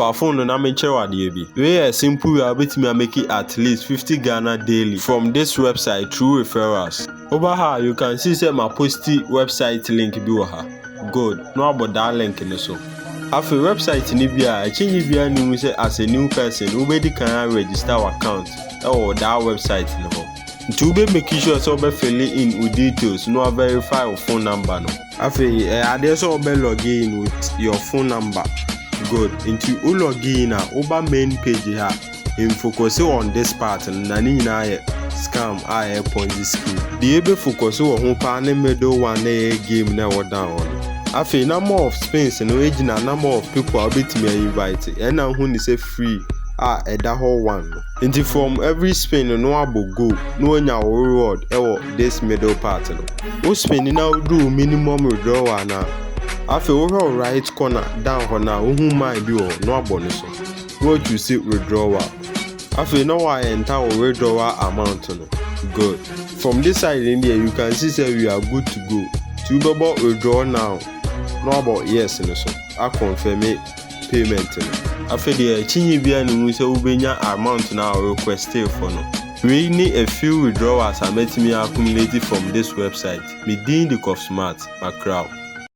fa phone no na me chere wade bi. We a simple way bit me make it at least 50 Ghana daily from this website through referrals. Over here you can see say my posty website link bi wo ha. Good. No about that link in so. After website ni bia, change bia ni say as a new person, who can register account or that website no. To be make sure so be fill in with details, no verify your phone number no. After I so be log in with your phone number. Good. Into you log in over main page here. In focus on this part na ni na scam Ponzi scheme. The able focus on who pa na middle one game na what down on. After number of spins and original number of people bit me invite and now who is free at that whole one. Into from every spin no abo go no nya reward this middle part no. Who spin now do minimum withdrawal now. After over right corner down for now who might be no abo so. What you see withdrawal. After now I enter withdrawal amount no. Good. From this side in there you can see say we are good to go. To double withdraw now. No about yes no so. I confirm it payment no. After the chinyi bia no mu say ubenya amount now requested for no. We need a few withdrawals I met me accumulated from this website. Me din the Smart, my crowd.